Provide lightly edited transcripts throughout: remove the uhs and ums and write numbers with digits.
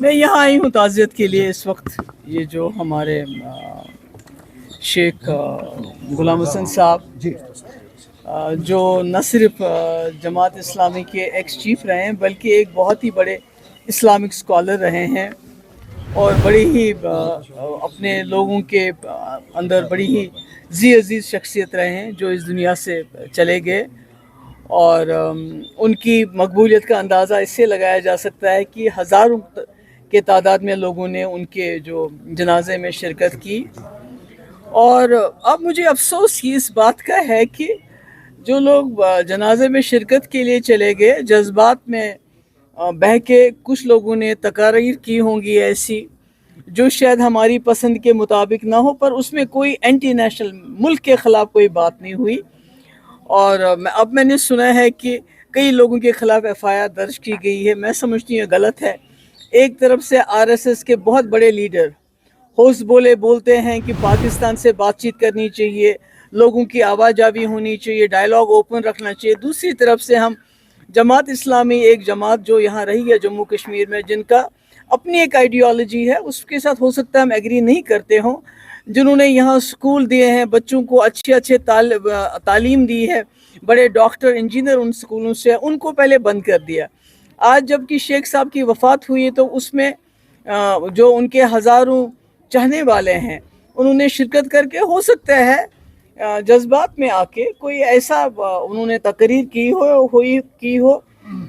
میں یہاں آئی ہوں تعزیت کے لیے اس وقت. یہ جو ہمارے شیخ غلام حسن صاحب جو نہ صرف جماعت اسلامی کے ایکس چیف رہے ہیں بلکہ ایک بہت ہی بڑے اسلامک اسکالر رہے ہیں اور بڑی ہی اپنے لوگوں کے اندر بڑی ہی ذی عزیز شخصیت رہے ہیں جو اس دنیا سے چلے گئے. اور ان کی مقبولیت کا اندازہ اس سے لگایا جا سکتا ہے کہ ہزاروں کے تعداد میں لوگوں نے ان کے جو جنازے میں شرکت کی. اور اب مجھے افسوس ہی اس بات کا ہے کہ جو لوگ جنازے میں شرکت کے لیے چلے گئے جذبات میں بہہ کے کچھ لوگوں نے تقاریر کی ہوں گی ایسی جو شاید ہماری پسند کے مطابق نہ ہو، پر اس میں کوئی اینٹی نیشنل ملک کے خلاف کوئی بات نہیں ہوئی. اور اب میں نے سنا ہے کہ کئی لوگوں کے خلاف ایف آئی آر درج کی گئی ہے. میں سمجھتی ہوں یہ غلط ہے. ایک طرف سے آر ایس ایس کے بہت بڑے لیڈر ہوس بولتے ہیں کہ پاکستان سے بات چیت کرنی چاہیے، لوگوں کی آواز ہونی چاہیے، ڈائلاگ اوپن رکھنا چاہیے. دوسری طرف سے ہم جماعت اسلامی، ایک جماعت جو یہاں رہی ہے جموں کشمیر میں، جن کا اپنی ایک آئیڈیالوجی ہے، اس کے ساتھ ہو سکتا ہے ہم ایگری نہیں کرتے ہوں، جنہوں نے یہاں سکول دیے ہیں، بچوں کو اچھے تعلیم دی ہے، بڑے ڈاکٹر انجینئر ان سکولوں سے، ان کو پہلے بند کر دیا. آج جب کہ شیخ صاحب کی وفات ہوئی تو اس میں جو ان کے ہزاروں چاہنے والے ہیں انہوں نے شرکت کر کے، ہو سکتا ہے جذبات میں آ کے کوئی ایسا انہوں نے تقریر کی ہو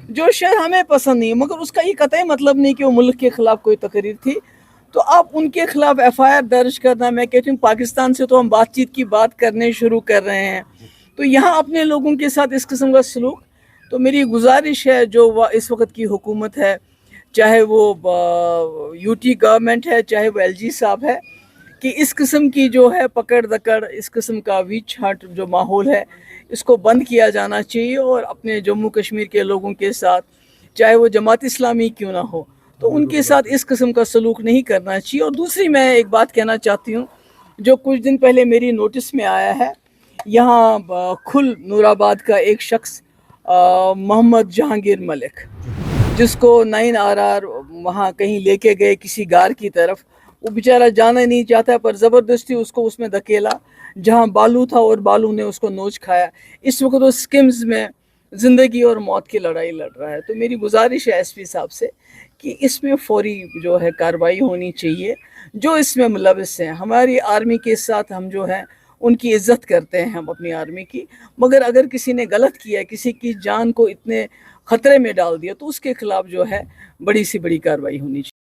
جو شاید ہمیں پسند نہیں، مگر اس کا یہ قطعی مطلب نہیں کہ وہ ملک کے خلاف کوئی تقریر تھی. تو آپ ان کے خلاف ایف آئی آر درج کرنا، میں کہتی ہوں پاکستان سے تو ہم بات چیت کی بات کرنے شروع کر رہے ہیں، تو یہاں اپنے لوگوں کے ساتھ اس قسم کا سلوک. تو میری گزارش ہے جو اس وقت کی حکومت ہے، چاہے وہ یو ٹی گورنمنٹ ہے، چاہے وہ ایل جی صاحب ہے، کہ اس قسم کی جو ہے پکڑ دکڑ، اس قسم کا ویچ ہٹ جو ماحول ہے، اس کو بند کیا جانا چاہیے. اور اپنے جموں کشمیر کے لوگوں کے ساتھ، چاہے وہ جماعت اسلامی کیوں نہ ہو، تو ان کے ساتھ اس قسم کا سلوک نہیں کرنا چاہیے. اور دوسری میں ایک بات کہنا چاہتی ہوں جو کچھ دن پہلے میری نوٹس میں آیا ہے. یہاں کھل نور آباد کا ایک شخص محمد جہانگیر ملک، جس کو 9 RR وہاں کہیں لے کے گئے کسی غار کی طرف، وہ بیچارہ جانا نہیں چاہتا پر زبردستی اس میں دھکیلا جہاں بالو تھا اور بالو نے اس کو نوچ کھایا. اس وقت وہ سکمز میں زندگی اور موت کی لڑائی لڑ رہا ہے. تو میری گزارش ہے ایس پی صاحب سے کہ اس میں فوری جو ہے کارروائی ہونی چاہیے. جو اس میں ملوث ہیں، ہماری آرمی کے ساتھ ہم جو ہیں ان کی عزت کرتے ہیں، ہم اپنی آرمی کی، مگر اگر کسی نے غلط کیا، کسی کی جان کو اتنے خطرے میں ڈال دیا، تو اس کے خلاف جو ہے بڑی سی بڑی کارروائی ہونی چاہیے.